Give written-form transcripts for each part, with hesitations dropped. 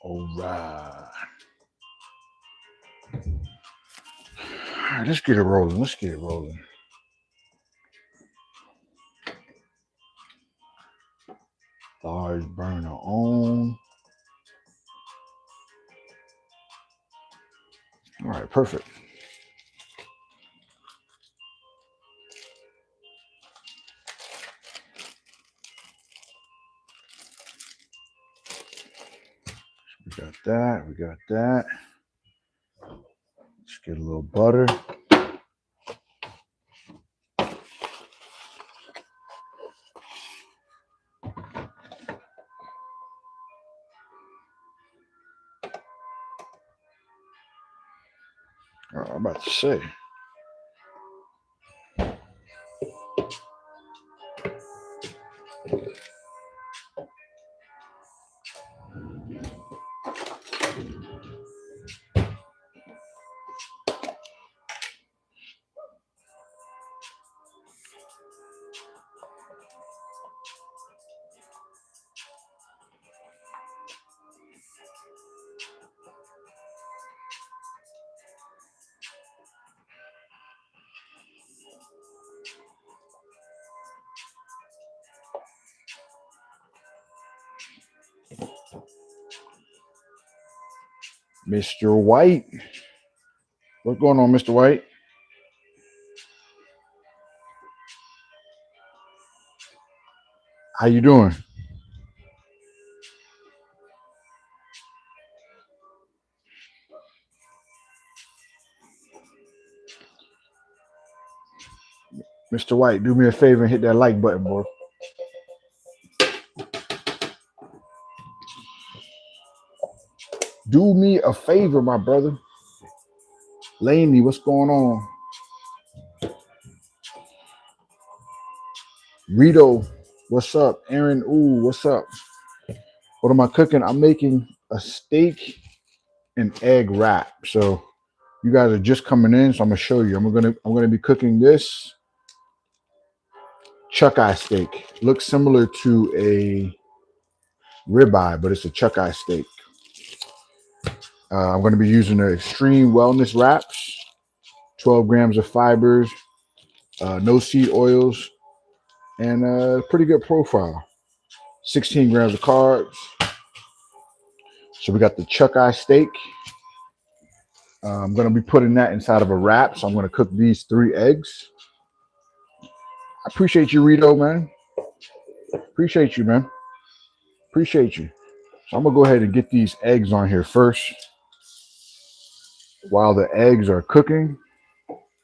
All right. All right, let's get it rolling. Let's get it rolling. Large burner on. All right, perfect. We got that. We got that. Let's get a little butter. Oh, I'm about to say. Mr. White. What's going on, Mr. White? How you doing? Mr. White, do me a favor and hit that like button, boy. Do me a favor, my brother. Laney, what's going on? Rito, what's up? Aaron, ooh, what's up? What am I cooking? I'm making a steak and egg wrap. So you guys are just coming in, so I'm gonna show you. I'm gonna be cooking this chuck eye steak. Looks similar to a ribeye, but it's a chuck eye steak. I'm gonna be using the Extreme Wellness wraps, 12 grams of fibers, no seed oils, and a pretty good profile. 16 grams of carbs. So we got the chuck eye steak. I'm going to be putting that inside of a wrap. So I'm going to cook these 3 eggs. I appreciate you, Rito, man. Appreciate you, man. Appreciate you. So I'm going to go ahead and get these eggs on here first. While the eggs are cooking,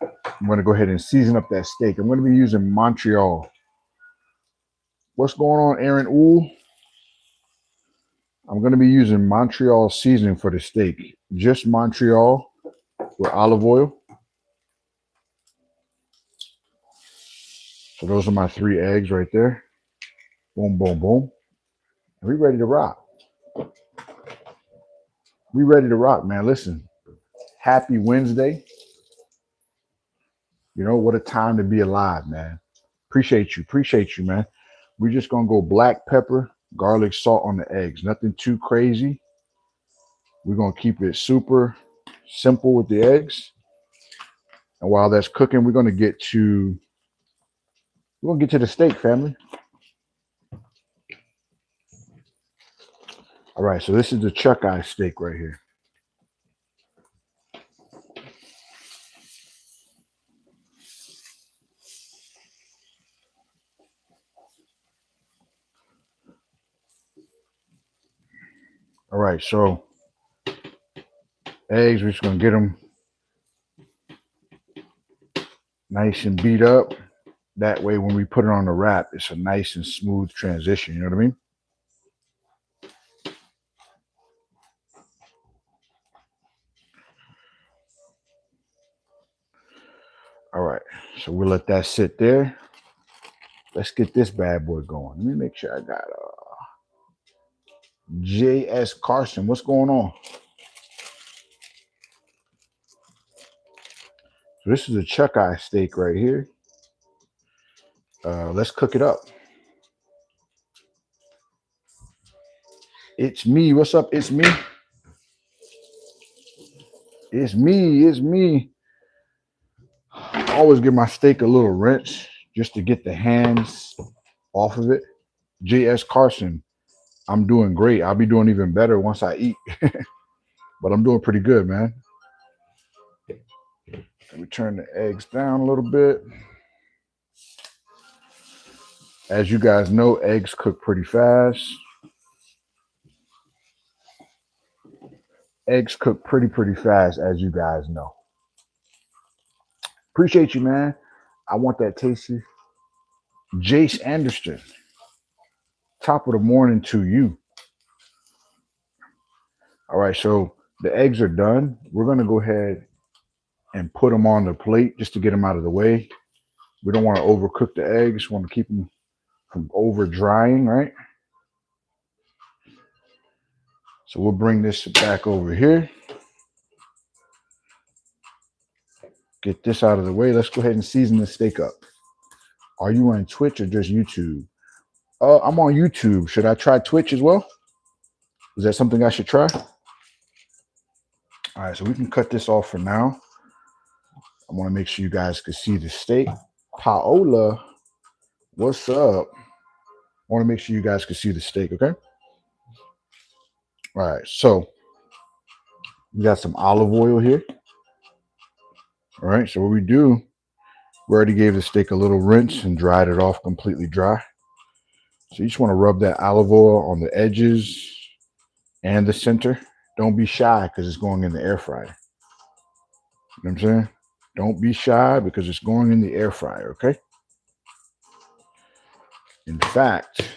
I'm going to go ahead and season up that steak. I'm going to be using Montreal. What's going on, Aaron? Ooh. I'm going to be using Montreal seasoning for the steak. Just Montreal with olive oil. So those are my 3 eggs right there. Boom, boom, boom. And we ready to rock. We ready to rock, man. Listen, happy Wednesday. You know, what a time to be alive, man. Appreciate you, man. We're just going to go black pepper, garlic, salt on the eggs. Nothing too crazy. We're going to keep it super simple with the eggs. And while that's cooking, we're going to get to the steak, family. All right, so this is the chuck eye steak right here. All right, so eggs, we're just going to get them nice and beat up. That way, when we put it on the wrap, it's a nice and smooth transition. You know what I mean? All right, so we'll let that sit there. Let's get this bad boy going. Let me make sure I got J.S. Carson. What's going on? So this is a chuck eye steak right here. Let's cook it up. It's me. What's up? It's me. It's me. It's me. I always give my steak a little rinse just to get the hands off of it. J.S. Carson, I'm doing great. I'll be doing even better once I eat, but I'm doing pretty good, man. Let me turn the eggs down a little bit. As you guys know, eggs cook pretty fast. Eggs cook pretty fast, as you guys know. Appreciate you, man. I want that tasty. Jace Anderson, top of the morning to you. All right, so the eggs are done. We're going to go ahead and put them on the plate just to get them out of the way. We don't want to overcook the eggs. We want to keep them from over drying, right? So we'll bring this back over here. Get this out of the way. Let's go ahead and season the steak up. Are you on Twitch or just YouTube? I'm on YouTube. Should I try Twitch as well? Is that something I should try? All right, so we can cut this off for now. I want to make sure you guys can see the steak. Paola, what's up? I want to make sure you guys can see the steak, okay? All right, so we got some olive oil here. All right, so what we do, we already gave the steak a little rinse and dried it off completely dry. So you just want to rub that olive oil on the edges and the center. Don't be shy because it's going in the air fryer. You know what I'm saying? Don't be shy because it's going in the air fryer, okay? In fact,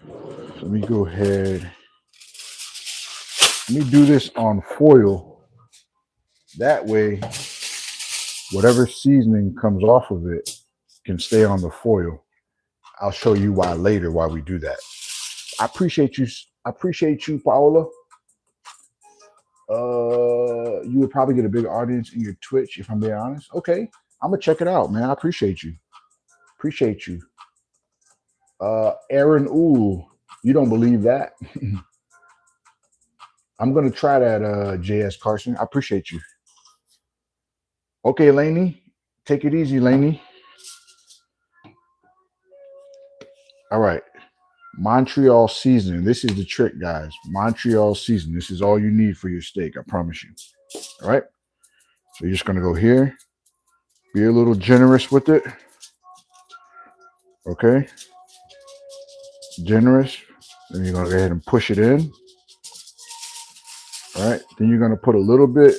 let me go ahead. Let me do this on foil. That way, whatever seasoning comes off of it can stay on the foil. I'll show you why later, why we do that. I appreciate you. I appreciate you, Paola. You would probably get a big audience in your Twitch, if I'm being honest. Okay, I'm gonna check it out, man. I appreciate you. Appreciate you. Aaron, ooh, you don't believe that? I'm gonna try that, JS Carson. I appreciate you. Okay, Laney, take it easy, Laney. All right, Montreal seasoning. This is the trick, guys. Montreal seasoning. This is all you need for your steak. I promise you. All right. So you're just gonna go here. Be a little generous with it. Okay. Generous. Then you're gonna go ahead and push it in. All right. Then you're gonna put a little bit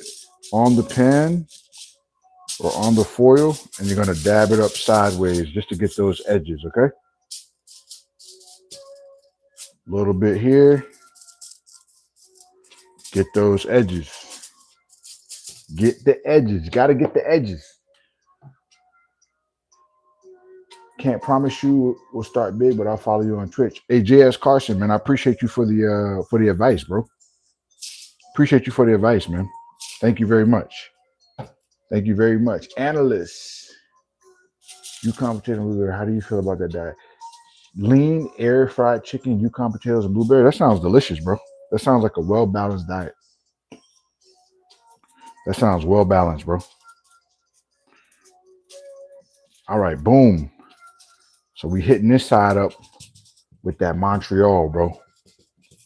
on the pan or on the foil, and you're gonna dab it up sideways just to get those edges. Okay. A little bit here. Get those edges. Get the edges. Got to get the edges. Can't promise you we'll start big, but I'll follow you on Twitch. Hey, JS Carson, man, I appreciate you for the advice, bro. Appreciate you for the advice, man. Thank you very much. Thank you very much. Analysts, Yukon potatoes and blueberry. How do you feel about that diet? Lean, air fried chicken, Yukon potatoes and blueberry. That sounds delicious, bro. That sounds like a well-balanced diet. That sounds well-balanced, bro. All right, boom. So we hitting this side up with that Montreal, bro.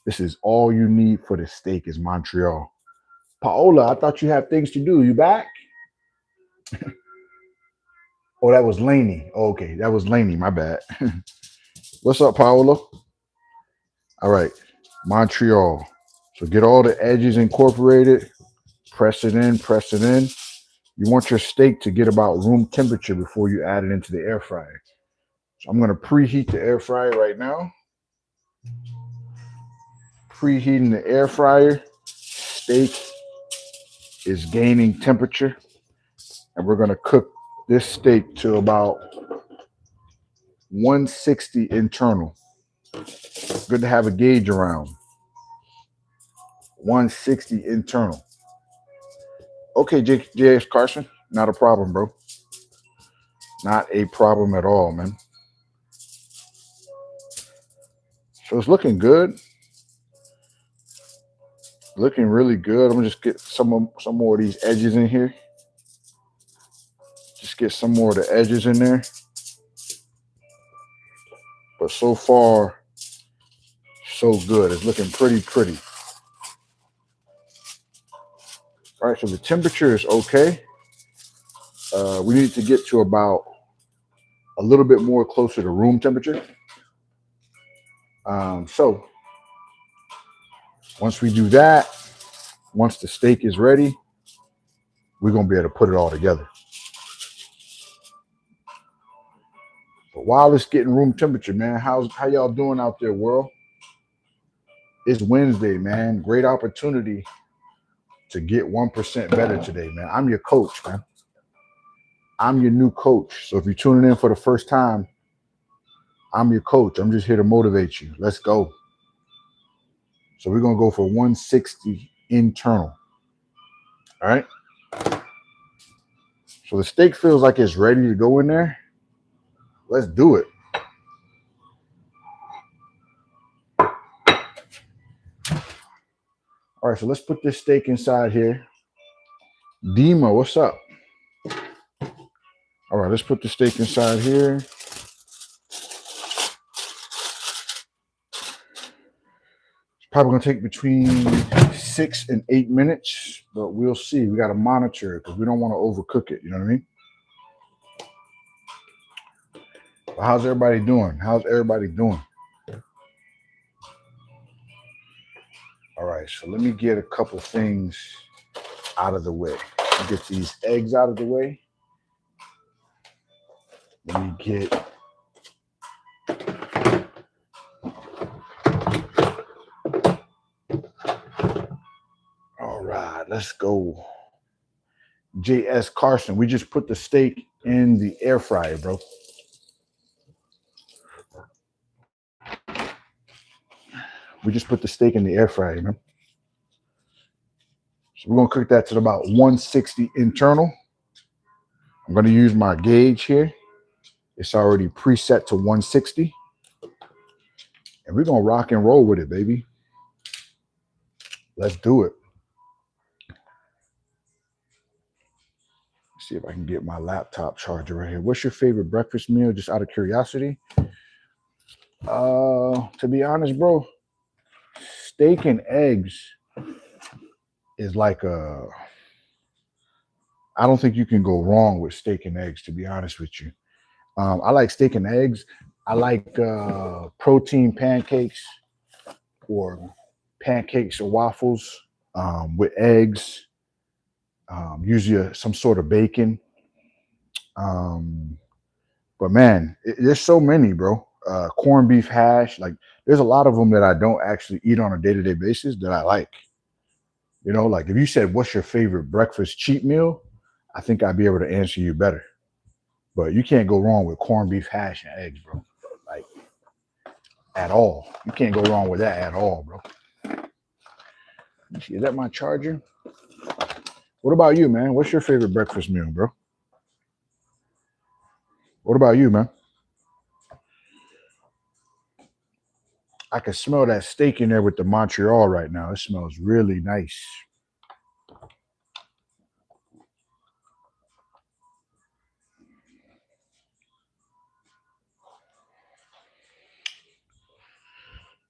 This is all you need for the steak is Montreal. Paola, I thought you had things to do. You back? Oh, that was Laney. Oh, okay, that was Laney. My bad. What's up, Paola? All right, Montreal. So get all the edges incorporated. Press it in, press it in. You want your steak to get about room temperature before you add it into the air fryer. So I'm going to preheat the air fryer right now. Preheating the air fryer. Steak is gaining temperature. And we're going to cook this steak to about 160 internal. Good to have a gauge around. 160 internal. Okay, JS Carson, not a problem, bro. Not a problem at all, man. So it's looking good. Looking really good. I'm gonna just get some more of these edges in here. Just get some more of the edges in there. But so far, so good. It's looking pretty. All right, so the temperature is okay. We need to get to about a little bit more closer to room temperature. So once we do that, once the steak is ready, we're gonna be able to put it all together. But while it's getting room temperature, man, how y'all doing out there, world? It's Wednesday, man. Great opportunity to get 1% better today, man. I'm your coach, man. I'm your new coach. So if you're tuning in for the first time, I'm your coach. I'm just here to motivate you. Let's go. So we're going to go for 160 internal. All right. So the steak feels like it's ready to go in there. Let's do it. All right. So let's put this steak inside here. Dima, what's up? All right. Let's put the steak inside here. Probably gonna take between 6 and 8 minutes, but we'll see. We gotta monitor it because we don't want to overcook it. You know what I mean? But how's everybody doing? All right, so let me get a couple things out of the way. Get these eggs out of the way. Let me get all right, let's go. J.S. Carson, we just put the steak in the air fryer, bro. We just put the steak in the air fryer, man. So we're gonna cook that to about 160 internal. I'm gonna use my gauge here. It's already preset to 160. And we're gonna rock and roll with it, baby. Let's do it. See if I can get my laptop charger right here. What's your favorite breakfast meal? Just out of curiosity. To be honest, bro, steak and eggs is like I don't think you can go wrong with steak and eggs, to be honest with you. I like steak and eggs. I like protein pancakes or pancakes or waffles with eggs, usually some sort of bacon. But man, there's so many, bro. Corned beef hash, like there's a lot of them that I don't actually eat on a day-to-day basis that I like. You know, like if you said, what's your favorite breakfast cheat meal? I think I'd be able to answer you better. But you can't go wrong with corned beef hash and eggs, bro. Like at all. You can't go wrong with that at all, bro. Is that my charger? What about you, man? What's your favorite breakfast meal, bro? What about you, man? I can smell that steak in there with the Montreal right now. It smells really nice.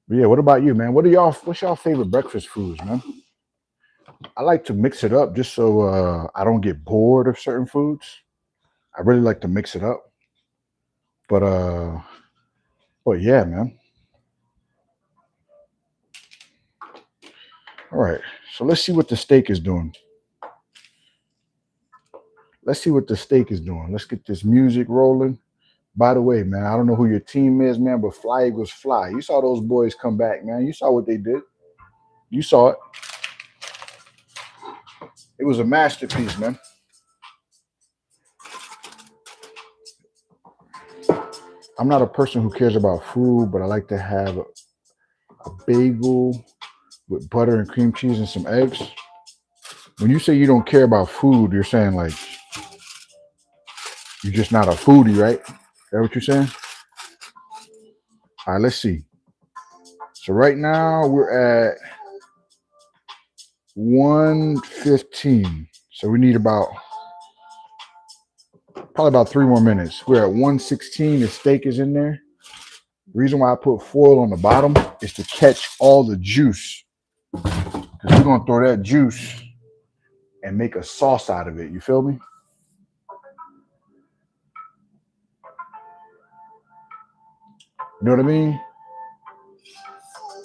But yeah, what about you, man? What's y'all favorite breakfast foods, man? I like to mix it up just so I don't get bored of certain foods. I really like to mix it up. But yeah, man. All right. So let's see what the steak is doing. Let's get this music rolling. By the way, man, I don't know who your team is, man, but Fly Eagles Fly. You saw those boys come back, man. You saw what they did. You saw it. It was a masterpiece, man. I'm not a person who cares about food, but I like to have a bagel with butter and cream cheese and some eggs. When you say you don't care about food, you're saying like you're just not a foodie, right? Is that what you're saying? All right, let's see. So right now we're at 1:15. So we need probably about 3 more minutes. We're at 1:16. The steak is in there. Reason why I put foil on the bottom is to catch all the juice. Because we're gonna throw that juice and make a sauce out of it. You feel me? You know what I mean?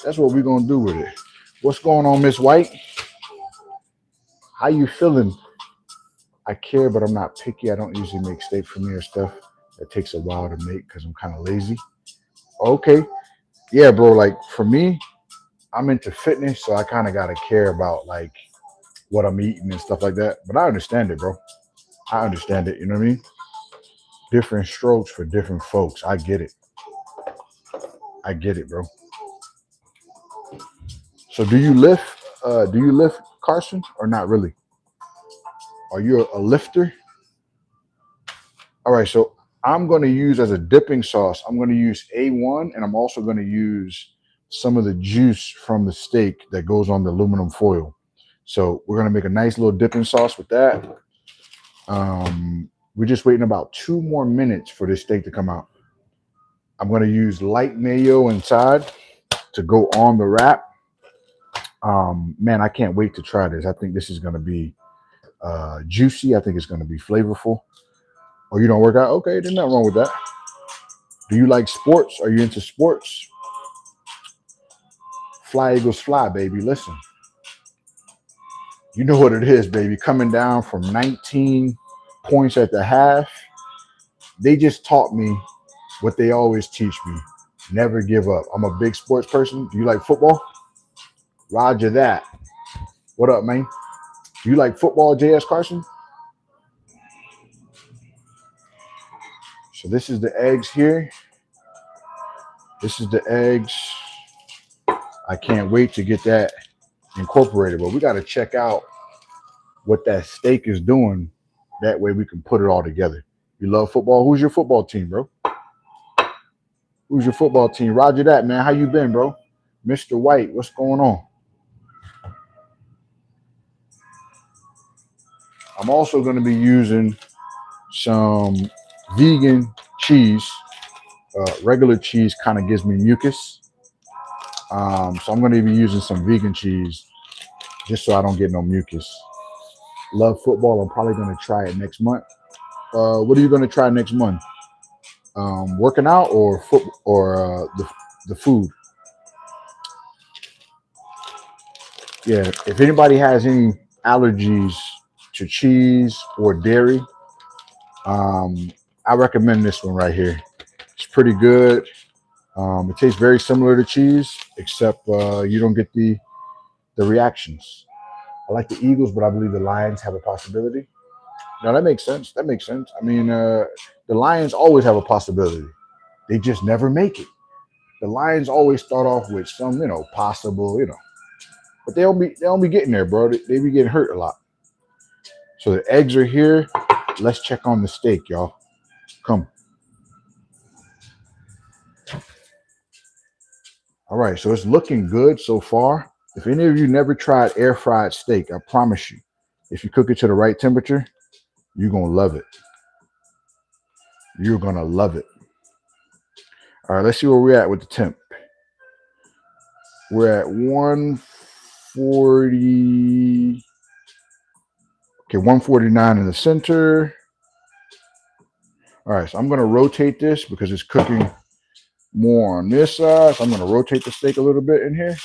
That's what we're gonna do with it. What's going on, Miss White? How you feeling? I care, but I'm not picky. I don't usually make steak for me or stuff. That takes a while to make because I'm kind of lazy. Okay. Yeah, bro. Like for me, I'm into fitness, so I kind of gotta care about like what I'm eating and stuff like that. But I understand it, bro. I understand it. You know what I mean? Different strokes for different folks. I get it. I get it, bro. So do you lift? Do you lift, Carson, or not really? Are you a lifter? All right. So I'm going to use as a dipping sauce. I'm going to use A1, and I'm also going to use some of the juice from the steak that goes on the aluminum foil. So we're going to make a nice little dipping sauce with that. We're just waiting about 2 more minutes for this steak to come out. I'm going to use light mayo inside to go on the wrap. Man, I can't wait to try this. I think this is going to be juicy. I think it's going to be flavorful. Oh, you don't work out? Okay, there's nothing wrong with that. Do you like sports? Are you into sports? Fly Eagles fly, baby. Listen, you know what it is, baby. Coming down from 19 points at the half, they just taught me what they always teach me. Never give up. I'm a big sports person. Do you like football? Roger that. What up, man? Do you like football, J.S. Carson? So this is the eggs here. This is the eggs. I can't wait to get that incorporated, but we got to check out what that steak is doing. That way we can put it all together. You love football? Who's your football team, bro? Who's your football team? Roger that, man. How you been, bro? Mr. White, what's going on? I'm also going to be using some vegan cheese. Regular cheese kind of gives me mucus. So I'm going to be using some vegan cheese just so I don't get no mucus. Love football. I'm probably going to try it next month. What are you going to try next month? Working out or the food? Yeah. If anybody has any allergies to cheese or dairy, I recommend this one right here. It's pretty good. It tastes very similar to cheese, except you don't get the reactions. I like the Eagles, but I believe the Lions have a possibility. No, that makes sense. That makes sense. I mean, the Lions always have a possibility. They just never make it. The Lions always start off with some, possible, but they don't be getting there, bro. They be getting hurt a lot. So the eggs are here. Let's check on the steak, y'all. Come. All right, so it's looking good so far. If any of you never tried air fried steak, I promise you, if you cook it to the right temperature, you're going to love it. You're going to love it. All right, let's see where we're at with the temp. We're at 140. Okay, 149 in the center. All right, so I'm going to rotate this because it's cooking more on this side. So I'm going to rotate the steak a little bit in here.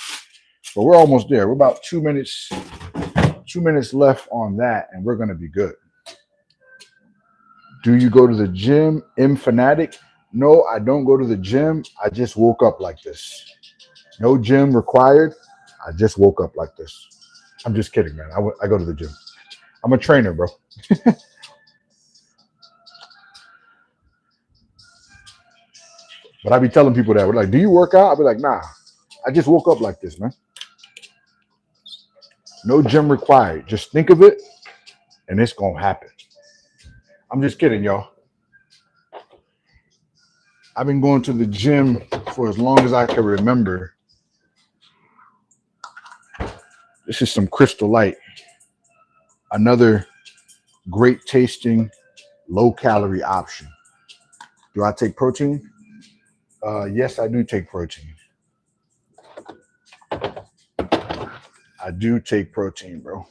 But we're almost there. We're about 2 minutes. 2 minutes left on that, and we're going to be good. Do you go to the gym? M Fanatic? No, I don't go to the gym. I just woke up like this. No gym required. I just woke up like this. I'm just kidding, man. I go to the gym. I'm a trainer, bro. But I be telling people that. We're like, do you work out? I'll be like, nah. I just woke up like this, man. No gym required. Just think of it, and it's going to happen. I'm just kidding, y'all. I've been going to the gym for as long as I can remember. This is some Crystal Light, another great tasting, low calorie option. Do I take protein? Yes, I do take protein. I do take protein, bro.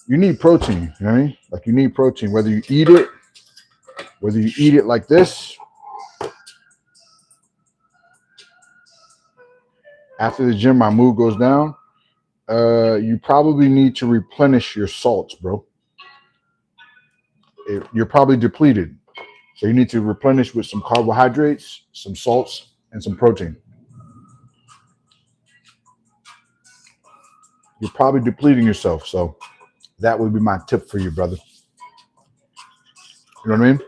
You need protein, you know what I mean? Like you need protein, whether you eat it like this, after the gym, my mood goes down. You probably need to replenish your salts, bro. You're probably depleted. So you need to replenish with some carbohydrates, some salts, and some protein. You're probably depleting yourself. So that would be my tip for you, brother. You know what I mean?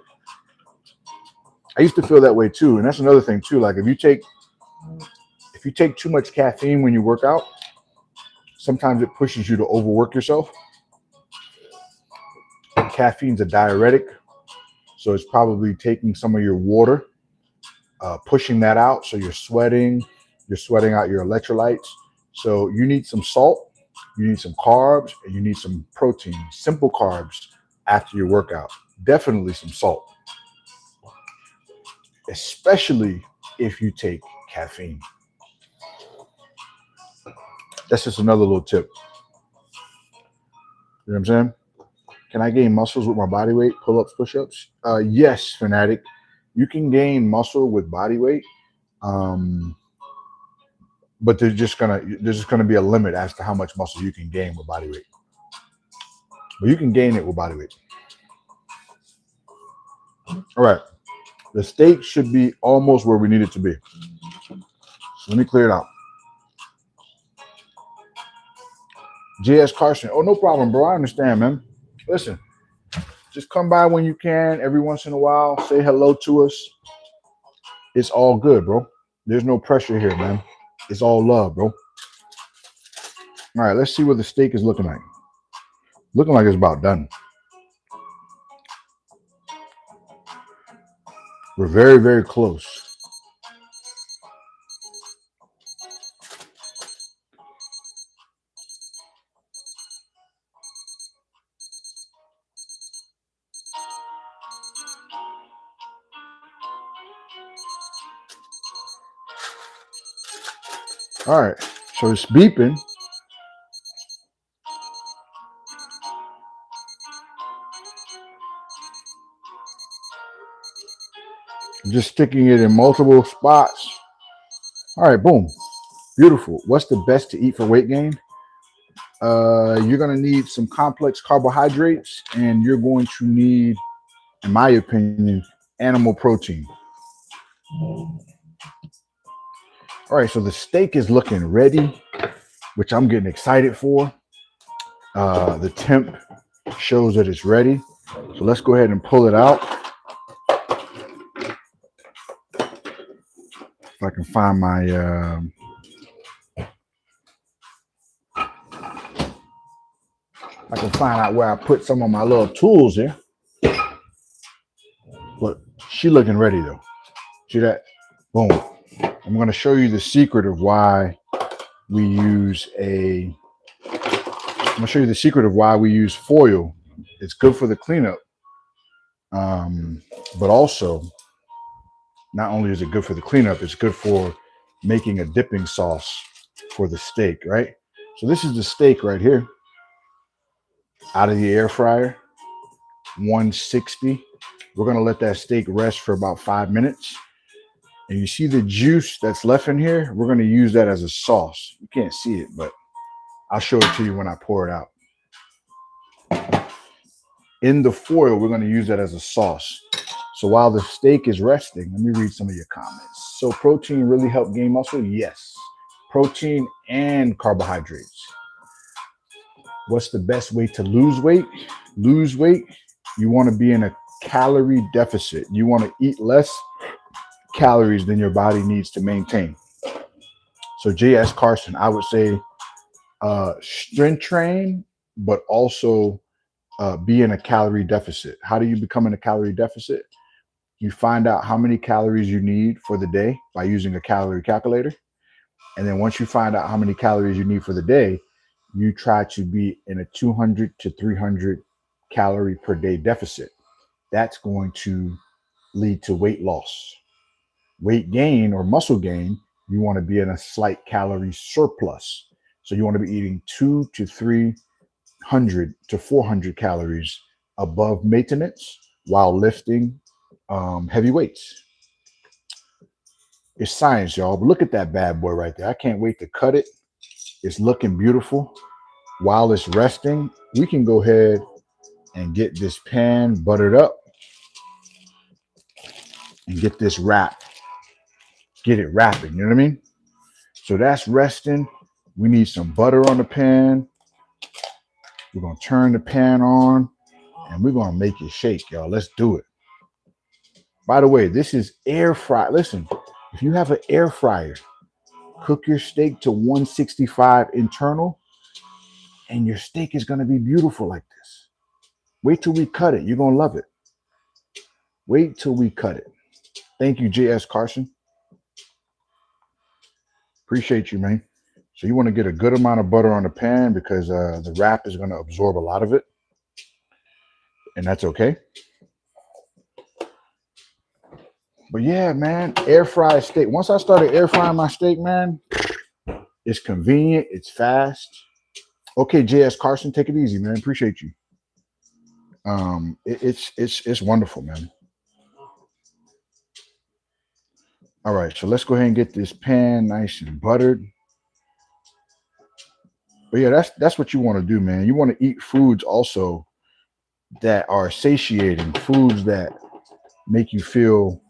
I used to feel that way too. And that's another thing too. Like if you take too much caffeine when you work out, sometimes it pushes you to overwork yourself. Caffeine's a diuretic. So it's probably taking some of your water, pushing that out. So you're sweating out your electrolytes. So you need some salt, you need some carbs, and you need some protein, simple carbs after your workout. Definitely some salt, especially if you take caffeine. That's just another little tip. You know what I'm saying? Can I gain muscles with my body weight, pull-ups, push-ups? Yes, Fanatic. You can gain muscle with body weight. But there's just gonna be a limit as to how much muscle you can gain with body weight. But you can gain it with body weight. All right. The steak should be almost where we need it to be. So let me clear it out. JS Carson. Oh, no problem, bro. I understand, man. Listen, just come by when you can, every once in a while. Say hello to us. It's all good, bro. There's no pressure here, man. It's all love, bro. All right, let's see what the steak is looking like. Looking like it's about done. We're very, very close. All right, so it's beeping. I'm just sticking it in multiple spots. All right, boom. Beautiful. What's the best to eat for weight gain? You're going to need some complex carbohydrates, and you're going to need, in my opinion, animal protein. All right, so the steak is looking ready, which I'm getting excited for. The temp shows that it's ready. So let's go ahead and pull it out. If I can find my... I can find out where I put some of my little tools here. Look, she looking ready though. See that? Boom. I'm going to show you the secret of why we use foil. It's good for the cleanup. But also, not only is it good for the cleanup, it's good for making a dipping sauce for the steak, right? So this is the steak right here. Out of the air fryer, 160. We're going to let that steak rest for about 5 minutes. And you see the juice that's left in here? We're going to use that as a sauce. You can't see it, but I'll show it to you when I pour it out. In the foil, we're going to use that as a sauce. So while the steak is resting, let me read some of your comments. So protein really help gain muscle? Yes. Protein and carbohydrates. What's the best way to lose weight? Lose weight, you want to be in a calorie deficit. You want to eat less calories than your body needs to maintain. So JS Carson, I would say strength train, but also be in a calorie deficit. How do you become in a calorie deficit? You find out how many calories you need for the day by using a calorie calculator. And then once you find out how many calories you need for the day, you try to be in a 200 to 300 calorie per day deficit. That's going to lead to weight loss. Weight gain or muscle gain, you want to be in a slight calorie surplus. So you want to be eating 200 to 400 calories above maintenance while lifting heavy weights. It's science, y'all. But look at that bad boy right there. I can't wait to cut it. It's looking beautiful. While it's resting, we can go ahead and get this pan buttered up and get this wrap. Get it wrapping, you know what I mean? So that's resting. We need some butter on the pan. We're going to turn the pan on and we're going to make it shake, y'all. Let's do it. By the way, this is air fry. Listen, if you have an air fryer, cook your steak to 165 internal and your steak is going to be beautiful like this. Wait till we cut it. You're going to love it. Wait till we cut it. Thank you, JS Carson. Appreciate you, man. So you want to get a good amount of butter on the pan because the wrap is going to absorb a lot of it. And that's okay. But yeah, man, air fried steak. Once I started air frying my steak, man, it's convenient. It's fast. Okay, JS Carson, take it easy, man. Appreciate you. It's wonderful, man. All right, so let's go ahead and get this pan nice and buttered. But yeah, that's what you want to do, man. You want to eat foods also that are satiating, foods that make you feel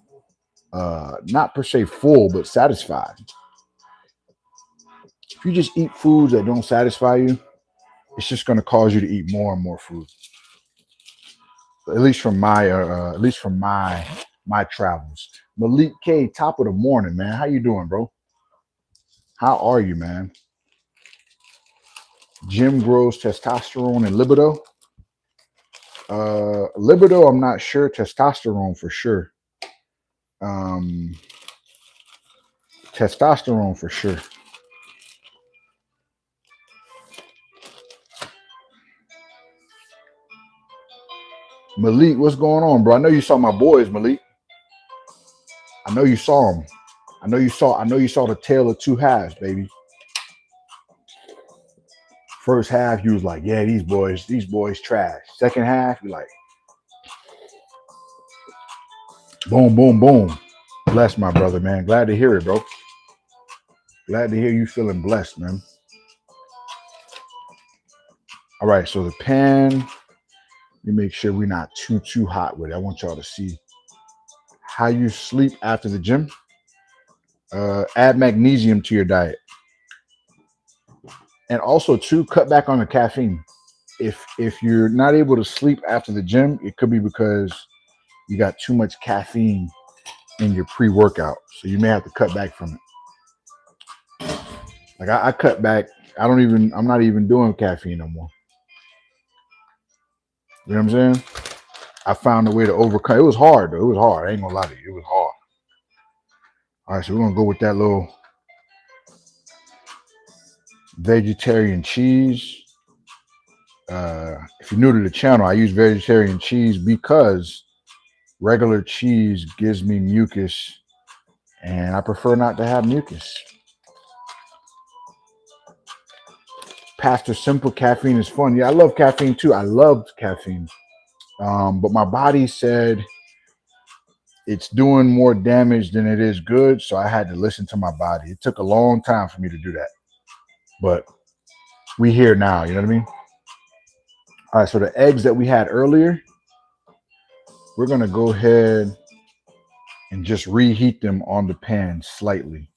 not per se full, but satisfied. If you just eat foods that don't satisfy you, it's just going to cause you to eat more and more food. At least from my travels. Malik K, top of the morning, man. How you doing, bro? How are you, man? Gym grows testosterone and libido. Libido, I'm not sure. Testosterone for sure. Testosterone for sure. Malik, what's going on, bro? I know you saw my boys, Malik. I know you saw them. I know you saw the tale of two halves, baby. First half, you was like, yeah, these boys trash. Second half, you're like, boom, boom, boom. Bless my brother, man. Glad to hear it, bro. Glad to hear you feeling blessed, man. All right, so the pan, let me make sure we're not too hot with it. I want y'all to see how you sleep after the gym. Add magnesium to your diet. And also, too, cut back on the caffeine. If you're not able to sleep after the gym, it could be because you got too much caffeine in your pre-workout. So you may have to cut back from it. Like I cut back. I'm not even doing caffeine no more. You know what I'm saying? I found a way to overcome. It was hard, though. It was hard. I ain't gonna lie to you. It was hard. All right, so we're gonna go with that little vegetarian cheese. If you're new to the channel, I use vegetarian cheese because regular cheese gives me mucus, and I prefer not to have mucus. Pastor Simple, caffeine is fun. Yeah, I love caffeine too. I loved caffeine. But my body said it's doing more damage than it is good, so I had to listen to my body. It took a long time for me to do that. But we here now, you know what I mean? All right, so the eggs that we had earlier, we're going to go ahead and just reheat them on the pan slightly.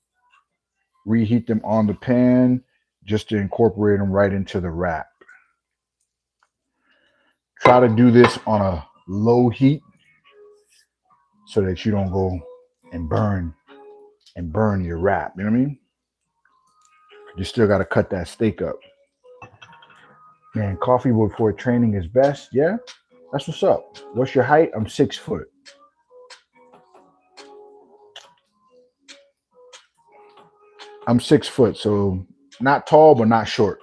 Reheat them on the pan just to incorporate them right into the wrap. Try to do this on a low heat so that you don't go and burn your wrap. You know what I mean? You still got to cut that steak up. Man, coffee before training is best. Yeah, that's what's up. What's your height? I'm 6 foot. I'm 6 foot, so not tall, but not short.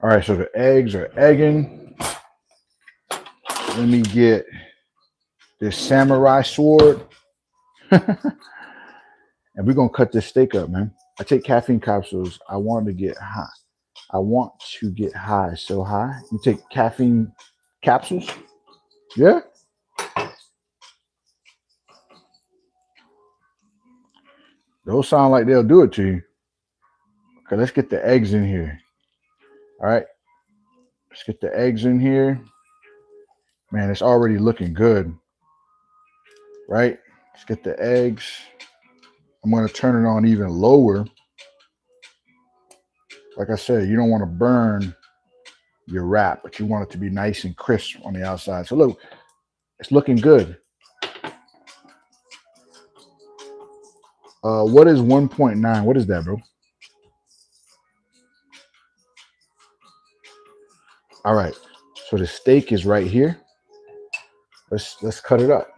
All right, so the eggs are egging. Let me get this samurai sword. And we're gonna cut this steak up, man. I take caffeine capsules. I want to get high. I want to get high, so high. You take caffeine capsules? Yeah? Those sound like they'll do it to you. Okay, let's get the eggs in here. All right. Let's get the eggs in here. Man, it's already looking good. Right? Let's get the eggs. I'm going to turn it on even lower. Like I said, you don't want to burn your wrap, but you want it to be nice and crisp on the outside. So look, it's looking good. What is 1.9? What is that, bro? All right. So the steak is right here. Let's cut it up.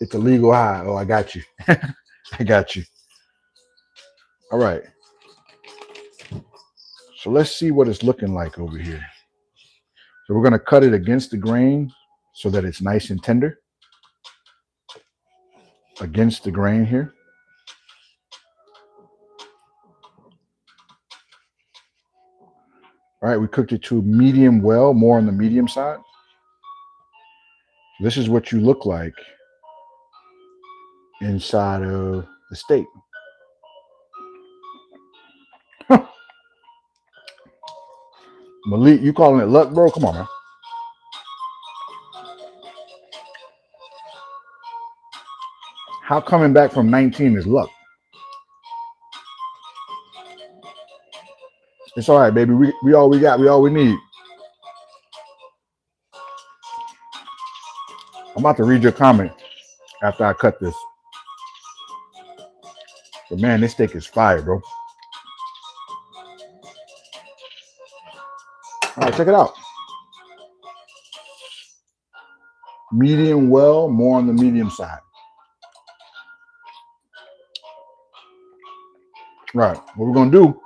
It's a legal high. Oh, I got you. I got you. All right. So let's see what it's looking like over here. So we're going to cut it against the grain so that it's nice and tender. Against the grain here. All right, we cooked it to medium well, more on the medium side. This is what you look like inside of the steak. Malik, you calling it luck, bro? Come on, man. How coming back from 19 is luck? It's all right, baby. We all we got. We all we need. I'm about to read your comment after I cut this. But man, this steak is fire, bro. All right, check it out. Medium well, more on the medium side. Right. What we're gonna do?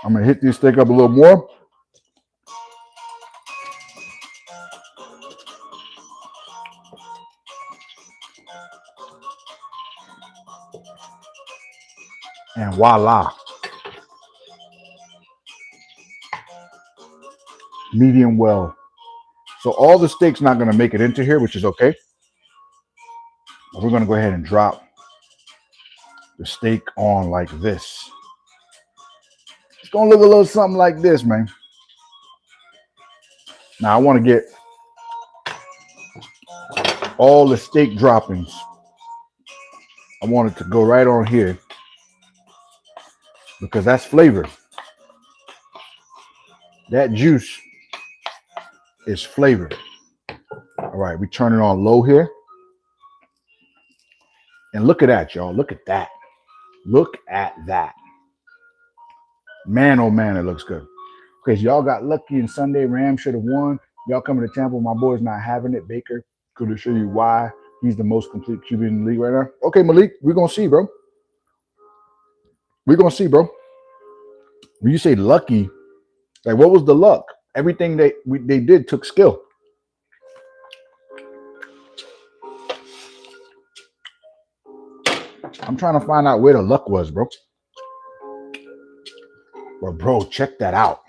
I'm gonna hit this steak up a little more. And voila. Medium well. So all the steak's not going to make it into here, which is okay. But we're going to go ahead and drop the steak on like this. It's going to look a little something like this, man. Now I want to get all the steak droppings. I want it to go right on here because that's flavor. That juice is flavor. All right, we turn it on low here. And look at that, y'all. Look at that. Look at that. Man, oh man, it looks good. Okay, so y'all got lucky and Sunday. Ram should have won. Y'all coming to Tampa. My boy's not having it. Baker could show you why he's the most complete QB in the league right now. Okay, Malik, we're going to see, bro. We're going to see, bro. When you say lucky, like what was the luck? Everything they did took skill. I'm trying to find out where the luck was, bro. But bro, check that out.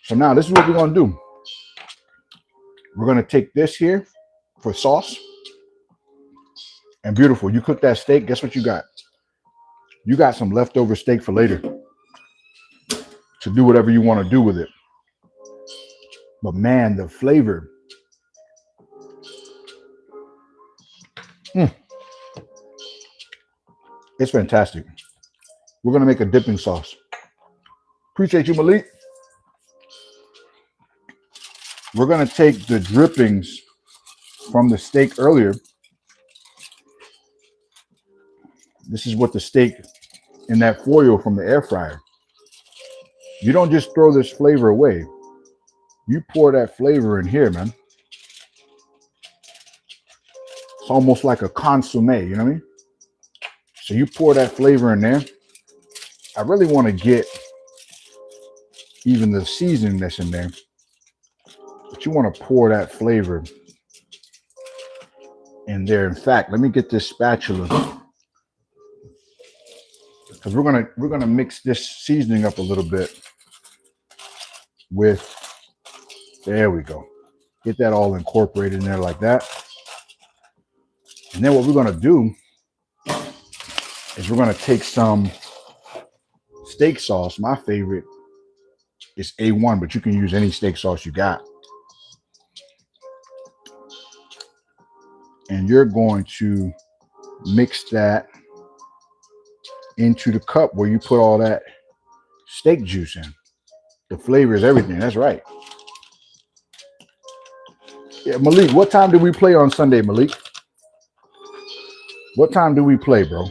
So now this is what we're going to do. We're going to take this here for sauce. And beautiful. You cook that steak. Guess what you got? You got some leftover steak for later to do whatever you want to do with it. But man, the flavor. It's fantastic. We're going to make a dipping sauce. Appreciate you, Malik. We're going to take the drippings from the steak earlier. This is what the steak in that foil from the air fryer. You don't just throw this flavor away. You pour that flavor in here, man. It's almost like a consomme, you know what I mean? So you pour that flavor in there. I really want to get even the seasoning that's in there, but you want to pour that flavor in there. In fact, let me get this spatula because we're gonna mix this seasoning up a little bit with. There we go. Get that all incorporated in there like that. And then what we're gonna do is we're gonna take some steak sauce. My favorite is A1, but you can use any steak sauce you got. And you're going to mix that into the cup where you put all that steak juice in. The flavor is everything. That's right. Yeah, Malik, what time do we play on Sunday, Malik? What time do we play, bro?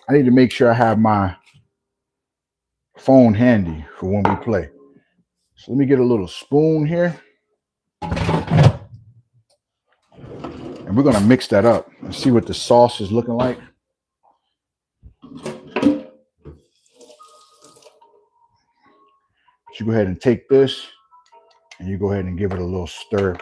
I need to make sure I have my phone handy for when we play. So let me get a little spoon here. And we're going to mix that up and see what the sauce is looking like. You go ahead and take this and you go ahead and give it a little stir.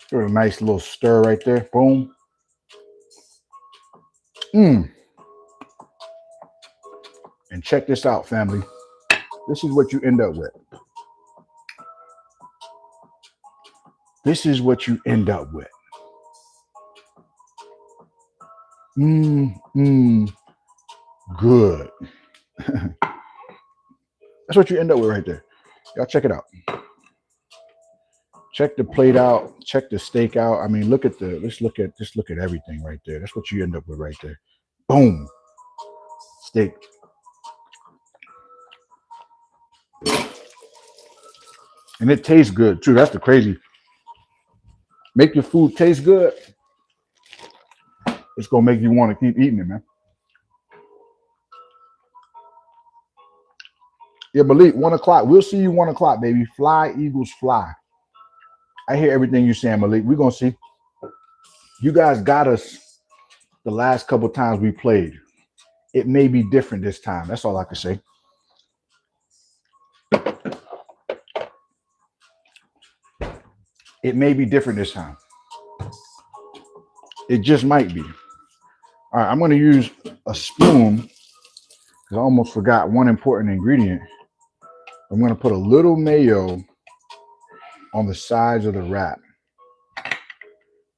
Give it a nice little stir right there. Boom. And check this out, family. This is what you end up with. This is what you end up with. Good. That's what you end up with right there. Y'all check it out. Check the plate out. Check the steak out. I mean, look at just look at everything right there. That's what you end up with right there. Boom. Steak. And it tastes good too. That's the crazy. Make your food taste good. It's gonna make you want to keep eating it, man. Yeah, Malik, 1 o'clock. We'll see you 1 o'clock, baby. Fly, Eagles, fly. I hear everything you're saying, Malik. We're gonna see. You guys got us the last couple times we played. It may be different this time. That's all I can say. It may be different this time. It just might be. All right, I'm going to use a spoon because I almost forgot one important ingredient. I'm going to put a little mayo on the sides of the wrap.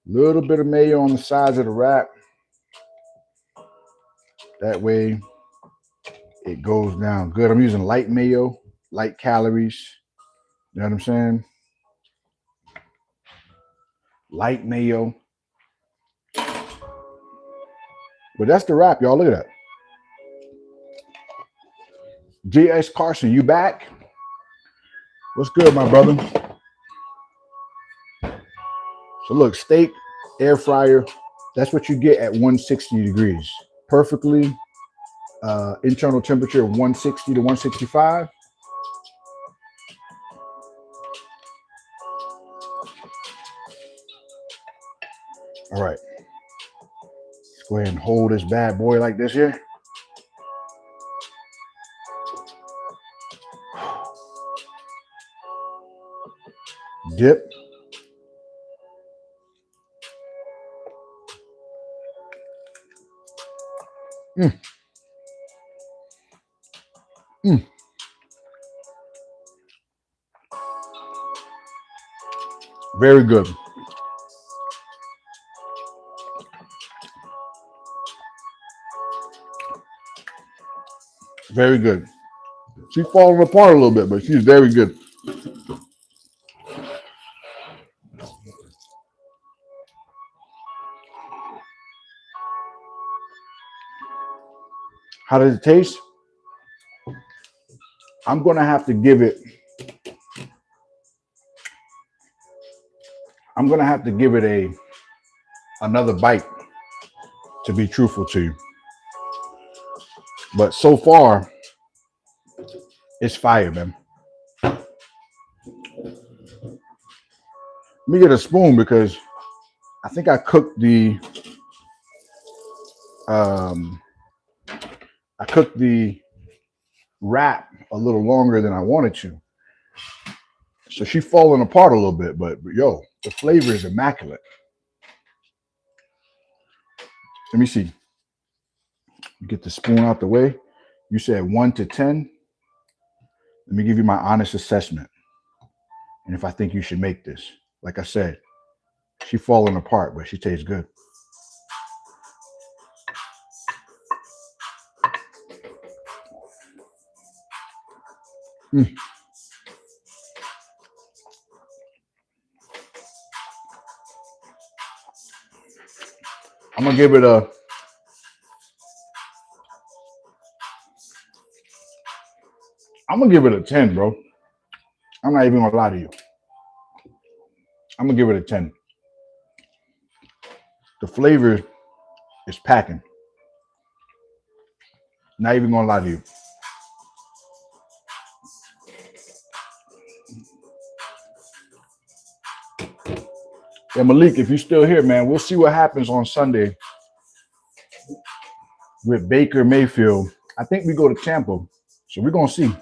Little bit of mayo on the sides of the wrap. That way it goes down good. I'm using light mayo, light calories. You know what I'm saying? Light mayo. But that's the wrap, y'all. Look at that. J.S. Carson, you back? What's good, my brother? So look, steak, air fryer. That's what you get at 160 degrees. Perfectly internal temperature of 160 to 165. All right. Let's go ahead and hold this bad boy like this here. Dip. Very good. Very good. She's falling apart a little bit, but she's very good. How does it taste? I'm going to have to give it I'm gonna have to give it another bite to be truthful to you. But so far, it's fire, man. Let me get a spoon because I think I cooked um the wrap a little longer than I wanted to. So she's falling apart a little bit, but yo, the flavor is immaculate. Let me see. Get the spoon out the way. You said 1 to 10. Let me give you my honest assessment. And if I think you should make this. Like I said, she's falling apart, but she tastes good. Mm. I'm gonna give it a I'm gonna give it a 10, bro. I'm not even gonna lie to you. I'm gonna give it a 10. The flavor is packing. Not even gonna lie to you. Yeah, Malik, if you're still here, man, we'll see what happens on Sunday with Baker Mayfield. I think we go to Tampa, so we're gonna see.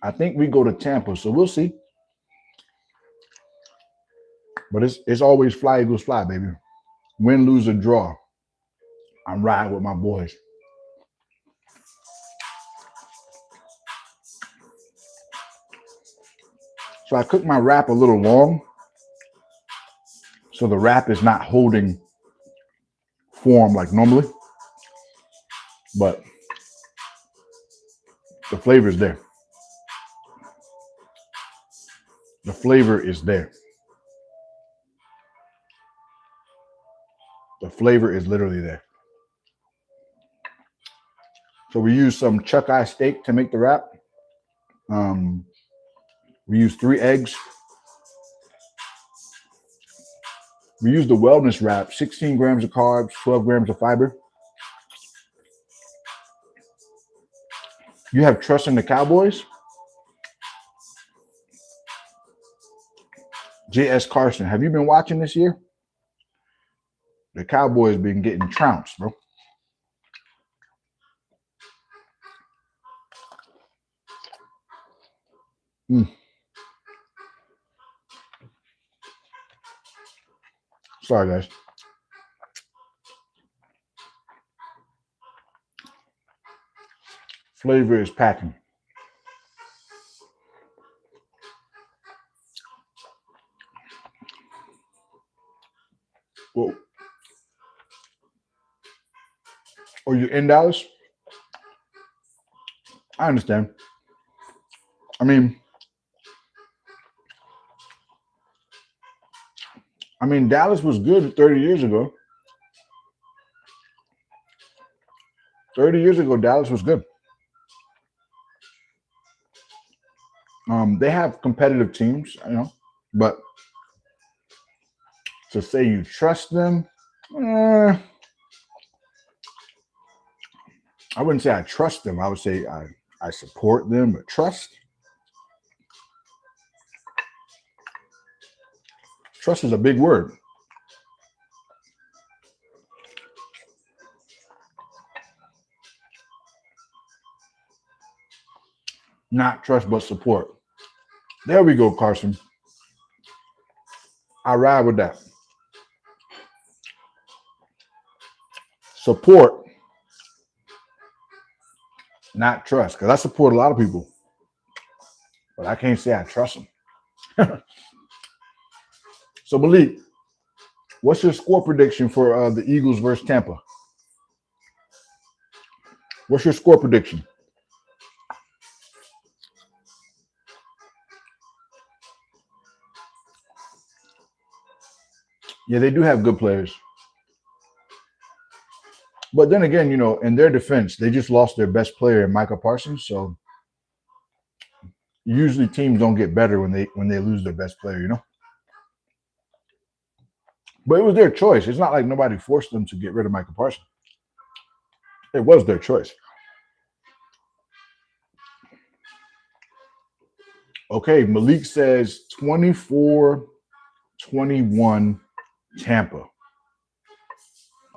I think we go to Tampa, so we'll see. But it's always fly Eagles fly, baby. Win, lose, or draw. I'm riding with my boys. So I cooked my wrap a little long, so the wrap is not holding form like normally. But the flavor is there. The flavor is there. The flavor is literally there. So we use some chuck eye steak to make the wrap. We use 3 eggs. We use the wellness wrap, 16 grams of carbs, 12 grams of fiber. You have trust in the Cowboys? J.S. Carson, have you been watching this year? The Cowboys been getting trounced, bro. Sorry, guys. Flavor is packing. Whoa. Oh, you're in Dallas? I understand. I mean, Dallas was good 30 years ago. 30 years ago, Dallas was good. They have competitive teams, but to say you trust them, I wouldn't say I trust them. I would say I support them, but trust is a big word. Not trust, but support. There we go, Carson. I ride with that. Support, not trust. Because I support a lot of people, but I can't say I trust them. So, Malik, what's your score prediction for the Eagles versus Tampa? What's your score prediction? Yeah, they do have good players. But then again, in their defense, they just lost their best player, Micah Parsons. So usually teams don't get better when they lose their best player, you know. But it was their choice. It's not like nobody forced them to get rid of Michael Parsons. It was their choice. Okay, Malik says 24-21 Tampa.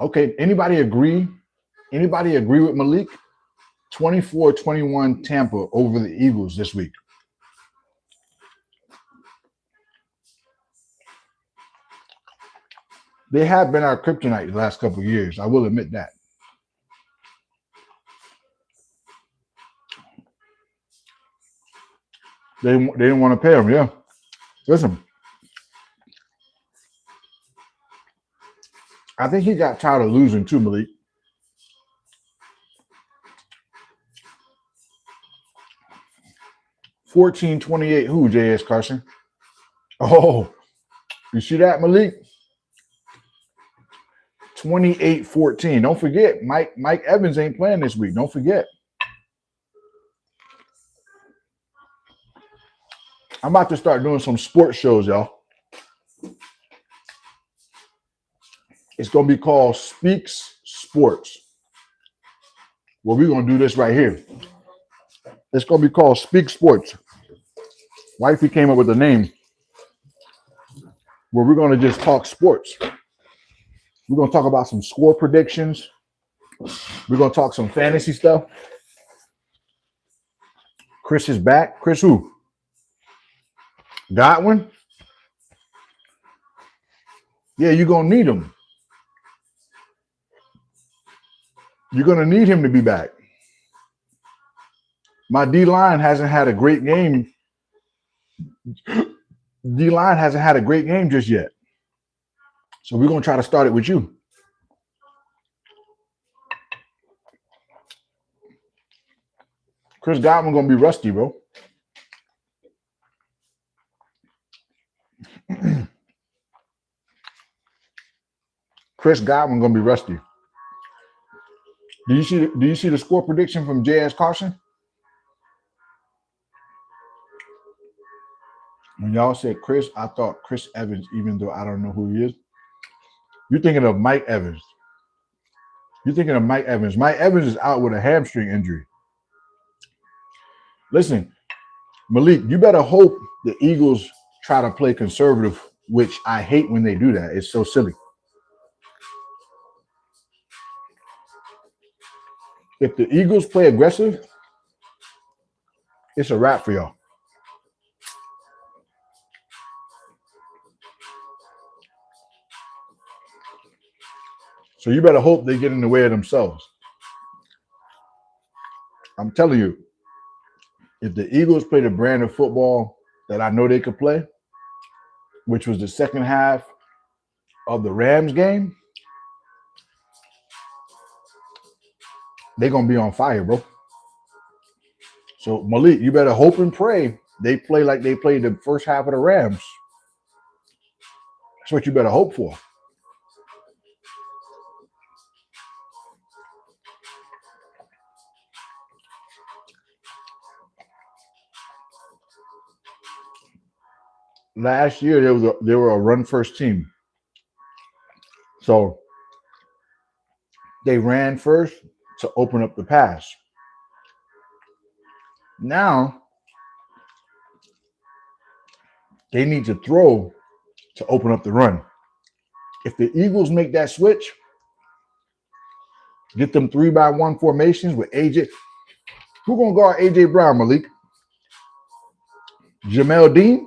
Okay, anybody agree? Anybody agree with Malik? 24-21 Tampa over the Eagles this week. They have been our kryptonite the last couple of years. I will admit that. They didn't want to pay him, yeah. Listen, I think he got tired of losing too, Malik. 14-28 who, J.S. Carson? Oh, you see that, Malik? 28-14. Don't forget, Mike Evans ain't playing this week. Don't forget. I'm about to start doing some sports shows, y'all. It's going to be called Speaks Sports. Well, we're going to do this right here. It's going to be called Speak Sports. Wifey came up with a name where we're going to just talk sports. We're going to talk about some score predictions. We're going to talk some fantasy stuff. Chris is back. Chris who? Godwin? Yeah, you're going to need him. You're going to need him to be back. My D-line hasn't had a great game. D-line hasn't had a great game just yet. So we're going to try to start it with you. Chris Godwin going to be rusty, bro. Chris Godwin going to be rusty. Do you see the score prediction from J.S. Carson? When y'all said Chris, I thought Chris Evans, even though I don't know who he is. You're thinking of Mike Evans. You're thinking of Mike Evans. Mike Evans is out with a hamstring injury. Listen, Malik, you better hope the Eagles try to play conservative, which I hate when they do that. It's so silly. If the Eagles play aggressive, it's a wrap for y'all. So you better hope they get in the way of themselves. I'm telling you, if the Eagles play the brand of football that I know they could play, which was the second half of the Rams game, they're going to be on fire, bro. So, Malik, you better hope and pray they play like they played the first half of the Rams. That's what you better hope for. Last year, they were a run-first team. So, they ran first to open up the pass. Now, they need to throw to open up the run. If the Eagles make that switch, get them 3-by-1 formations with AJ. Who going to guard AJ Brown, Malik? Jamel Dean?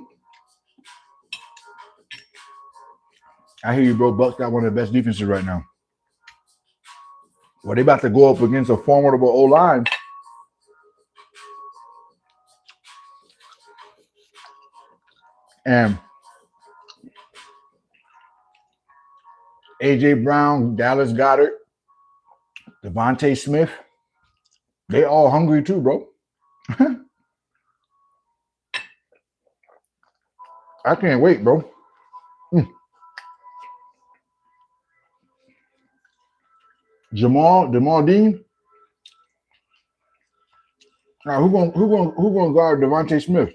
I hear you, bro. Bucks got one of the best defenses right now. Well, they about to go up against a formidable O-line. And AJ Brown, Dallas Goedert, Devontae Smith, they all hungry too, bro. I can't wait, bro. Jamal Dean. Now who gonna guard Devontae Smith?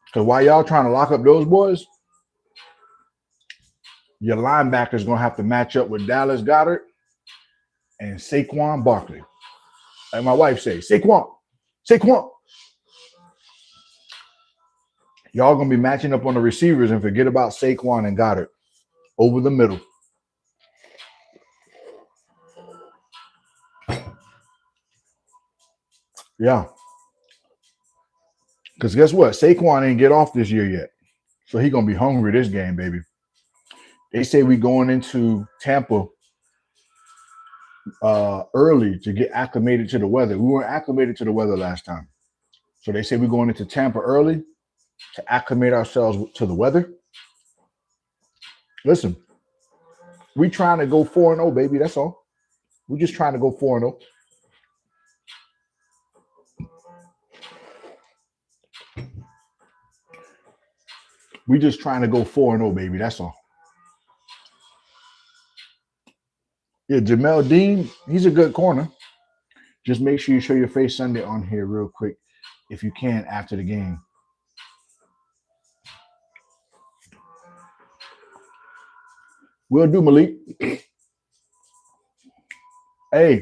Because while y'all trying to lock up those boys, your linebackers gonna have to match up with Dallas Goddard and Saquon Barkley. Like my wife say, Saquon. Y'all gonna be matching up on the receivers and forget about Saquon and Goddard over the middle. Yeah. Because guess what? Saquon ain't get off this year yet. So he gonna be hungry this game, baby. They say we going into Tampa early to get acclimated to the weather. We weren't acclimated to the weather last time. So they say we're going into Tampa early to acclimate ourselves to the weather. Listen, we trying to go 4-0, baby. That's all. We're just trying to go 4-0. We just trying to go 4-0, baby. That's all. Yeah, Jamel Dean, he's a good corner. Just make sure you show your face Sunday on here real quick, if you can, after the game. We'll do, Malik. Hey,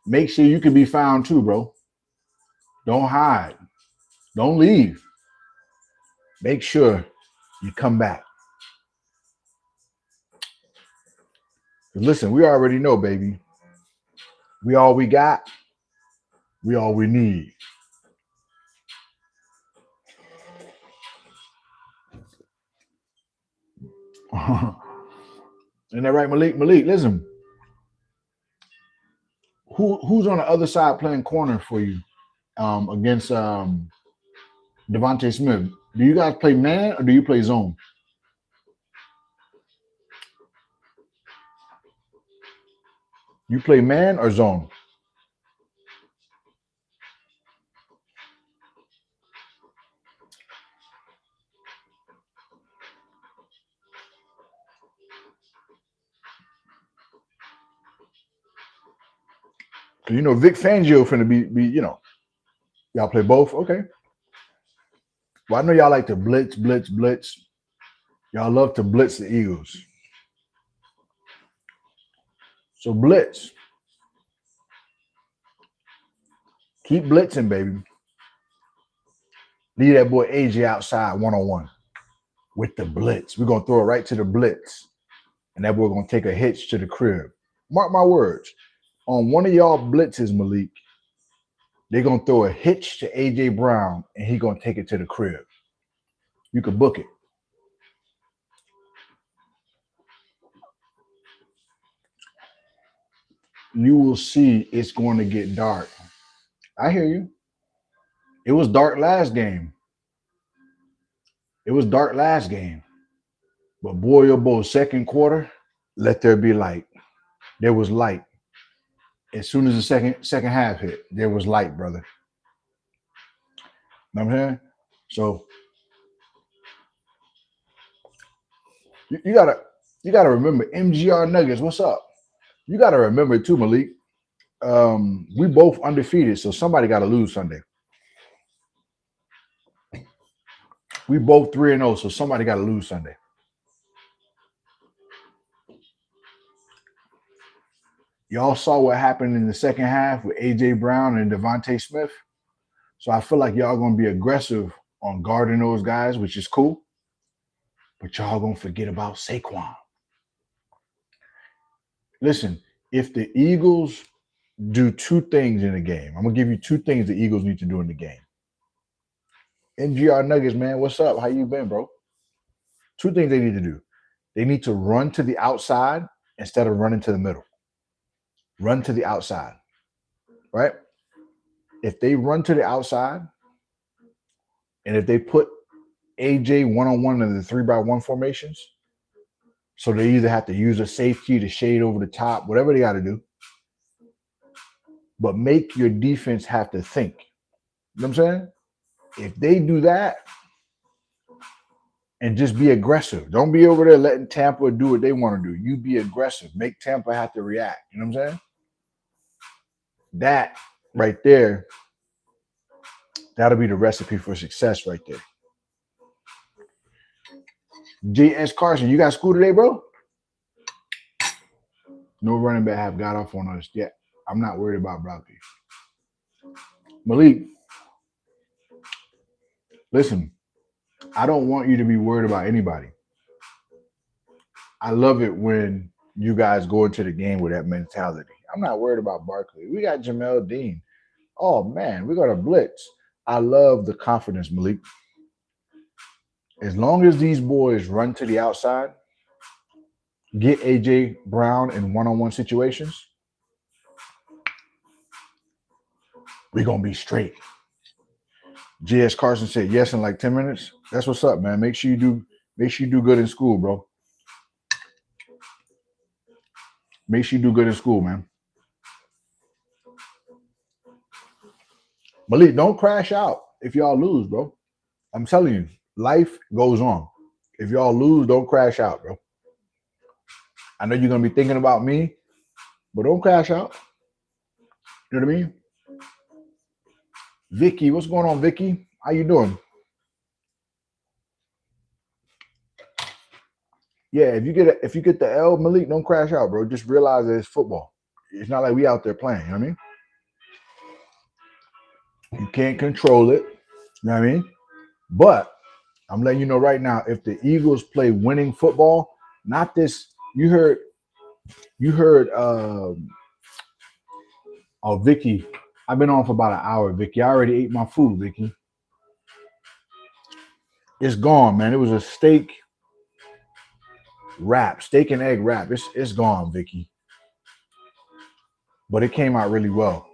make sure you can be found too, bro. Don't hide. Don't leave. Make sure you come back. Listen, we already know, baby. We all we got. We all we need. Isn't that right, Malik? Malik, listen. Who's on the other side playing corner for you against Devontae Smith? Do you guys play man or do you play zone? You play man or zone? You know, Vic Fangio finna be, y'all play both? Okay. Well, I know y'all like to blitz. Y'all love to blitz the Eagles. So blitz. Keep blitzing, baby. Leave that boy AJ outside one-on-one with the blitz. We're going to throw it right to the blitz. And that boy going to take a hitch to the crib. Mark my words. On one of y'all blitzes, Malik, they're going to throw a hitch to AJ Brown, and he going to take it to the crib. You can book it. You will see it's going to get dark. I hear you. It was dark last game. But boy, oh boy, second quarter, let there be light. There was light. As soon as the second half hit, there was light, brother. Know what I'm saying? So you gotta remember MGR Nuggets. What's up? You gotta remember too, Malik. We both undefeated, so somebody got to lose Sunday. We both 3-0, so somebody got to lose Sunday. Y'all saw what happened in the second half with AJ Brown and Devontae Smith. So I feel like y'all gonna be aggressive on guarding those guys, which is cool. But y'all gonna forget about Saquon. Listen, if the Eagles do two things in the game, I'm gonna give you two things the Eagles need to do in the game. NGR Nuggets, man, what's up? How you been, bro? Two things they need to do. They need to run to the outside instead of running to the middle. Run to the outside, right? If they run to the outside, and if they put AJ one-on-one in the 3-by-1 formations, so they either have to use a safety to shade over the top, whatever they got to do, but make your defense have to think. You know what I'm saying? If they do that and just be aggressive, don't be over there letting Tampa do what they want to do. You be aggressive. Make Tampa have to react. You know what I'm saying? That right there, that'll be the recipe for success right there. J.S. Carson, you got school today, bro? No running back have got off on us yet. I'm not worried about Brocky. Malik, listen, I don't want you to be worried about anybody. I love it when you guys go into the game with that mentality. I'm not worried about Barkley. We got Jamel Dean. Oh man, we got a blitz. I love the confidence, Malik. As long as these boys run to the outside, get AJ Brown in one-on-one situations, we're gonna be straight. J.S. Carson said yes in like 10 minutes. That's what's up, man. Make sure you do good in school, bro. Make sure you do good in school, man. Malik, don't crash out if y'all lose, bro. I'm telling you, life goes on. If y'all lose, don't crash out, bro. I know you're gonna be thinking about me, but don't crash out. You know what I mean? Vicky, what's going on, Vicky? How you doing? Yeah, if you get the L, Malik, don't crash out, bro. Just realize that it's football. It's not like we out there playing. You know what I mean? You can't control it. You know what I mean? But I'm letting you know right now, if the Eagles play winning football, not this. You heard. Oh, Vicky, I've been on for about an hour. Vicky, I already ate my food. Vicky, it's gone, man. It was a steak and egg wrap. It's gone, Vicky. But it came out really well.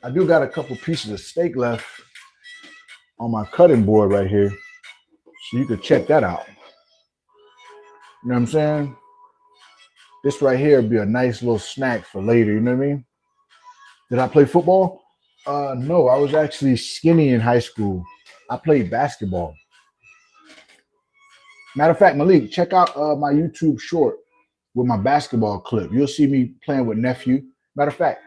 I do got a couple pieces of steak left on my cutting board right here, so you could check that out. You know what I'm saying? This right here would be a nice little snack for later. You know what I mean? Did I play football? No, I was actually skinny in high school. I played basketball. Matter of fact, Malik, check out my YouTube short with my basketball clip. You'll see me playing with nephew. Matter of fact,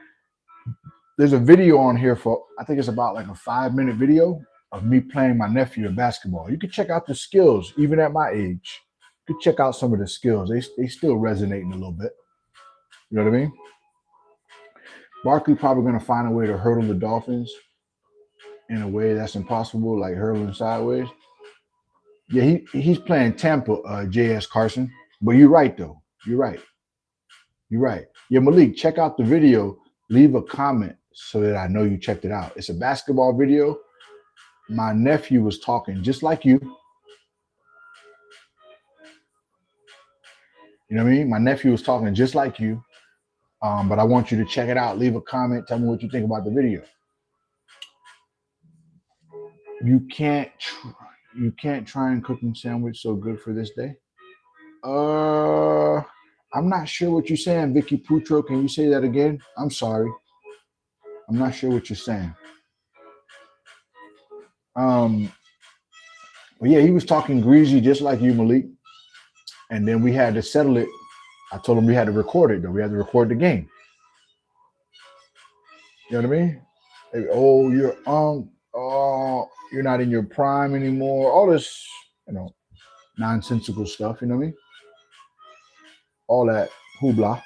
there's a video on here for, I think it's about like a 5-minute video of me playing my nephew in basketball. You can check out the skills, even at my age. You can check out some of the skills. They still resonating a little bit. You know what I mean? Barkley probably going to find a way to hurdle the Dolphins in a way that's impossible, like hurling sideways. Yeah, he's playing Tampa, J.S. Carson. But you're right, though. You're right. You're right. Yeah, Malik, check out the video. Leave a comment so that I know you checked it out. It's a basketball video. My nephew was talking just like you. You know what I mean? My nephew was talking just like you. But I want you to check it out. Leave a comment. Tell me what you think about the video. You can't try and cooking sandwich so good for this day. I'm not sure what you're saying, Vicky Putro. Can you say that again? I'm sorry. I'm not sure what you're saying. But yeah, he was talking greasy just like you, Malik. And then we had to settle it. I told him we had to record it, though. We had to record the game. You know what I mean? Like, oh, you're not in your prime anymore. All this, nonsensical stuff. You know what I mean? All that hoopla.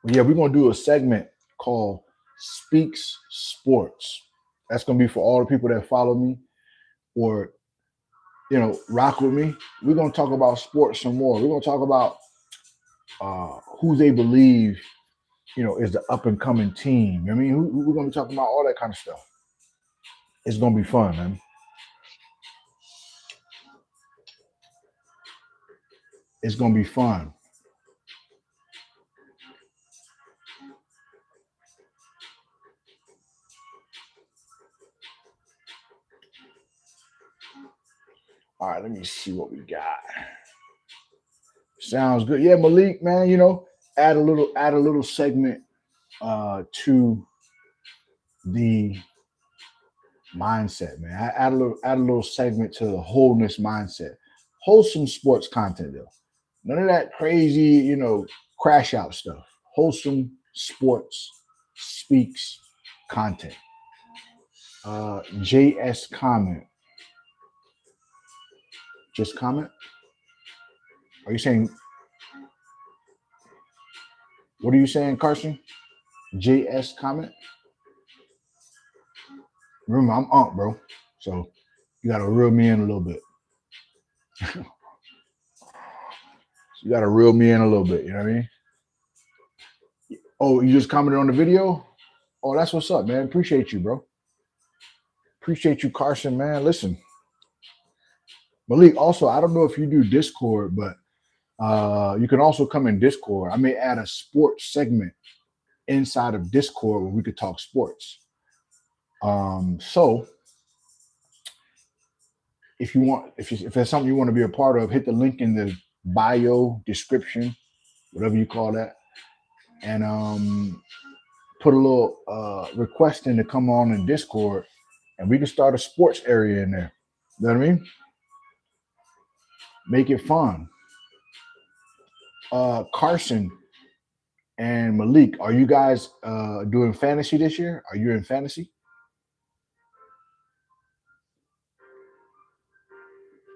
But yeah, we're gonna do a segment called Speaks Sports. That's gonna be for all the people that follow me or rock with me. We're gonna talk about sports some more. We're gonna talk about who they believe, is the up and coming team. I mean, we're gonna be talking about all that kind of stuff. It's gonna be fun, man. It's gonna be fun. All right, let me see what we got. Sounds good. Yeah, Malik, man, add a little segment to the mindset, man. Add a little segment to the wholeness mindset. Wholesome sports content though. None of that crazy, crash out stuff. Wholesome sports speaks content. JS comment. Just comment. Are you saying, what are you saying, Carson? JS comment. Remember, I'm Unc, bro. So you got to reel me in a little bit. You got to reel me in a little bit. You know what I mean? Oh, you just commented on the video? Oh, that's what's up, man. Appreciate you, bro. Appreciate you, Carson, man. Listen, Malik, also, I don't know if you do Discord, but you can also come in Discord. I may add a sports segment inside of Discord where we could talk sports. So if you want, if there's something you want to be a part of, hit the link in the bio description, whatever you call that, and put a little request in to come on in Discord, and we can start a sports area in there. You know what I mean? Make it fun. Carson and Malik, are you guys doing fantasy this year? Are you in fantasy?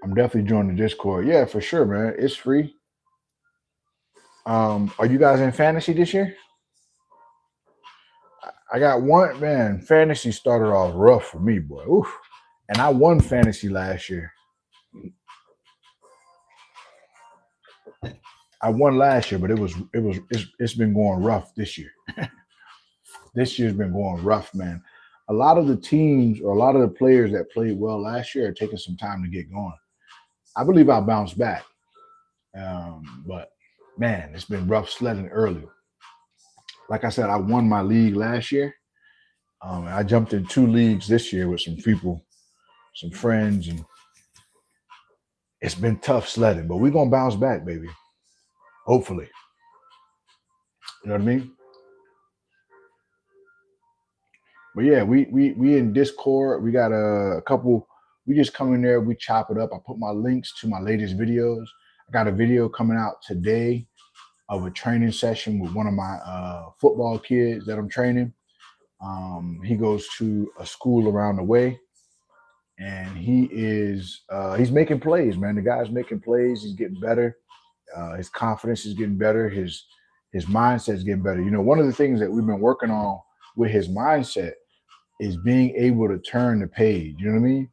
I'm definitely joining the Discord. Yeah, for sure, man. It's free. Are you guys in fantasy this year? I got one, man. Fantasy started off rough for me, boy. Oof. And I won fantasy last year. I won last year, but it's been going rough this year. This year's been going rough, man. A lot of the teams or a lot of the players that played well last year are taking some time to get going. I believe I'll bounce back. But man, it's been rough sledding early. Like I said, I won my league last year. I jumped in 2 leagues this year with some people, some friends, and it's been tough sledding. But we're gonna bounce back, baby. Hopefully. You know what I mean? But yeah, we in Discord. We got a couple. We just come in there. We chop it up. I put my links to my latest videos. I got a video coming out today of a training session with one of my football kids that I'm training. He goes to a school around the way, and he's making plays, man. The guy's making plays. He's getting better. His confidence is getting better. His mindset is getting better. You know, one of the things that we've been working on with his mindset is being able to turn the page. You know what I mean?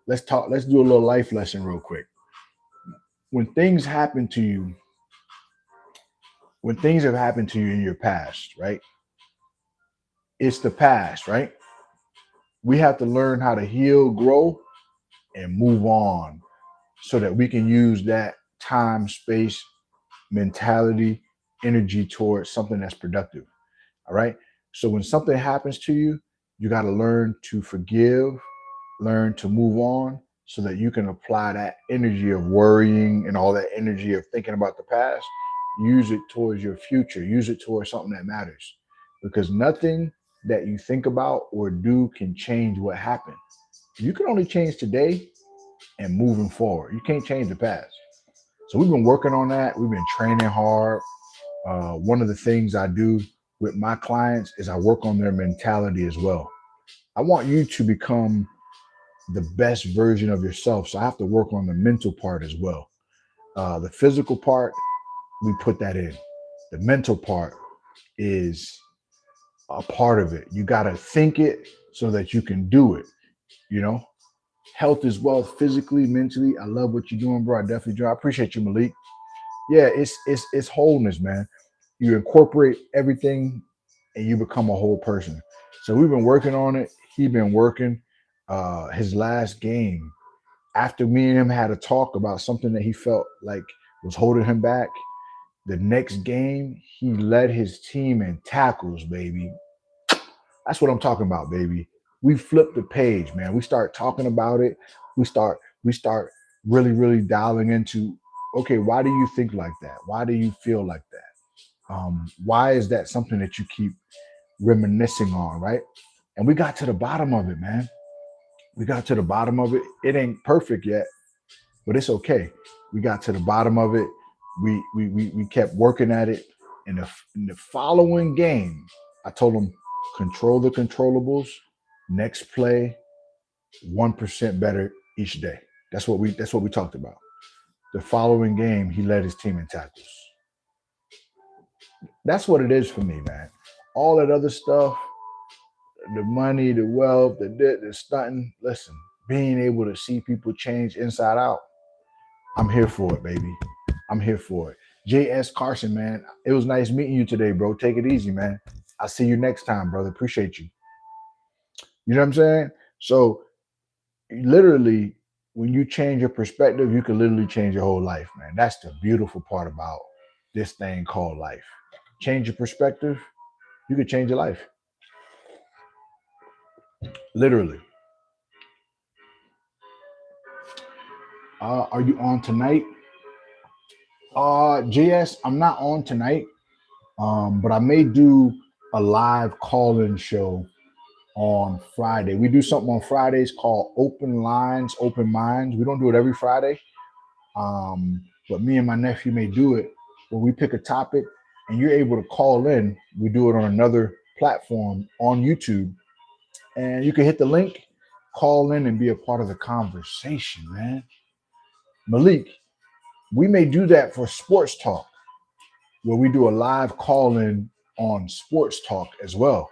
Let's talk. Let's do a little life lesson real quick. When things happen to you, when things have happened to you in your past, right? It's the past, right? We have to learn how to heal, grow, and move on so that we can use that time, space, mentality, energy towards something that's productive. All right. So when something happens to you, you got to learn to forgive, learn to move on so that you can apply that energy of worrying and all that energy of thinking about the past, use it towards your future, use it towards something that matters. Because nothing that you think about or do can change what happened. You can only change today and moving forward. You can't change the past. So we've been working on that. We've been training hard. One of the things I do with my clients is I work on their mentality as well. I want you to become the best version of yourself. So I have to work on the mental part as well. The physical part, we put that in. The mental part is a part of it. You got to think it so that you can do it. You know, health is wealth, physically, mentally. I love what you're doing, bro. I definitely do. I appreciate you, Malik. Yeah, it's wholeness, man. You incorporate everything and you become a whole person. So we've been working on it. He been working. His last game, after me and him had a talk about something that he felt like was holding him back, the next game he led his team in tackles, baby. That's what I'm talking about, baby. We flip the page, man. We start talking about it. We start really, really dialing into, okay, why do you think like that? Why do you feel like that? Why is that something that you keep reminiscing on, right? And we got to the bottom of it, man. We got to the bottom of it. It ain't perfect yet, but it's okay. We got to the bottom of it. We kept working at it. In the following game, I told him control the controllables. Next play, 1% better each day. That's what we talked about. The following game, he led his team in tackles. That's what it is for me, man. All that other stuff, the money, the wealth, the stunting. Listen, being able to see people change inside out, I'm here for it, baby. I'm here for it. J.S. Carson, man, it was nice meeting you today, bro. Take it easy, man. I'll see you next time, brother. Appreciate you. You know what I'm saying? So, literally, when you change your perspective, you can literally change your whole life, man. That's the beautiful part about this thing called life. Change your perspective, you could change your life. Literally. Are you on tonight? JS, I'm not on tonight. But I may do a live call-in show on Friday. We do something on Fridays called Open Lines, Open Minds. We don't do it every Friday. But me and my nephew may do it where we pick a topic and you're able to call in. We do it on another platform on YouTube. And you can hit the link, call in, and be a part of the conversation, man. Malik, we may do that for sports talk, where we do a live call in on sports talk as well.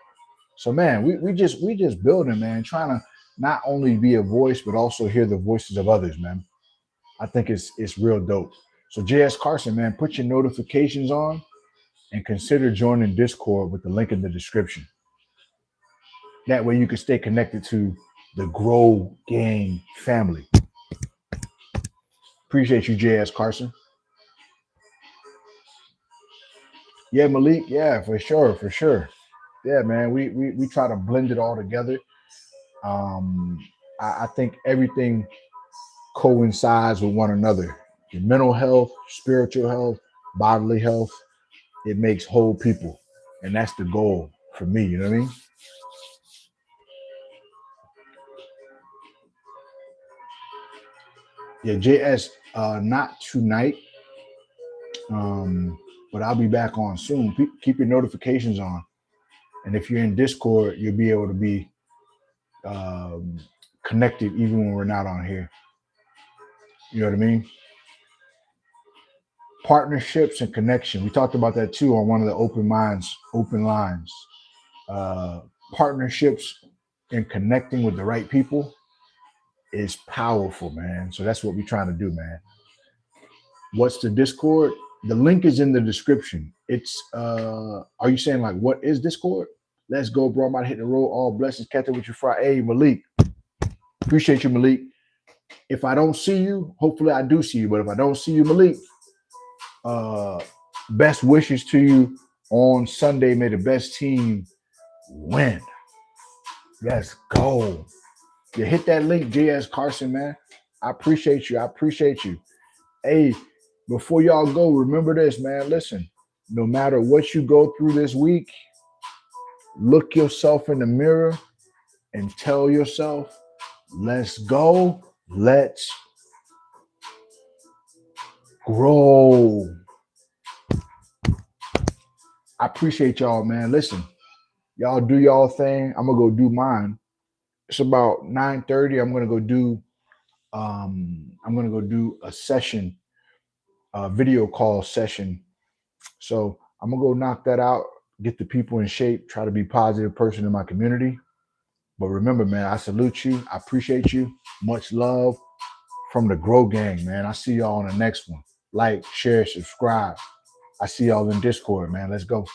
So man, we just building, man, trying to not only be a voice but also hear the voices of others, man. I think it's real dope. So JS Carson, man, put your notifications on and consider joining Discord with the link in the description. That way you can stay connected to the Grow Gang family. Appreciate you, JS Carson. Yeah, Malik. Yeah, for sure, for sure. Yeah, man. We try to blend it all together. Um, I think everything coincides with one another. Your mental health, spiritual health, bodily health, it makes whole people. And that's the goal for me. You know what I mean? Yeah, JS, not tonight, but I'll be back on soon. Keep your notifications on. And if you're in Discord, you'll be able to be um, connected even when we're not on here. You know what I mean? Partnerships and connection. We talked about that too on one of the open minds, open lines. Uh, Partnerships and connecting with the right people is powerful, man. So that's what we're trying to do, man. What's the Discord? The link is in the description. It's are you saying like what is Discord? Let's go, bro. I'm about to hit the road. All blessings. Catch up with you Friday. Hey, Malik. Appreciate you, Malik. If I don't see you, hopefully I do see you. But if I don't see you, Malik, uh, best wishes to you on Sunday. May the best team win. Let's go. You hit that link, JS Carson, man. I appreciate you. I appreciate you. Hey, before y'all go, remember this, man. Listen, no matter what you go through this week, look yourself in the mirror and tell yourself, let's go. Let's grow. I appreciate y'all, man. Listen, y'all do y'all thing. I'm gonna go do mine. It's about 9:30. I'm gonna go do a session, a video call session. So I'm gonna go knock that out, get the people in shape, try to be a positive person in my community. But remember, man, I salute you. I appreciate you. Much love from the Grow Gang, man. I see y'all on the next one. Like, share, subscribe. I see y'all in Discord, man. Let's go.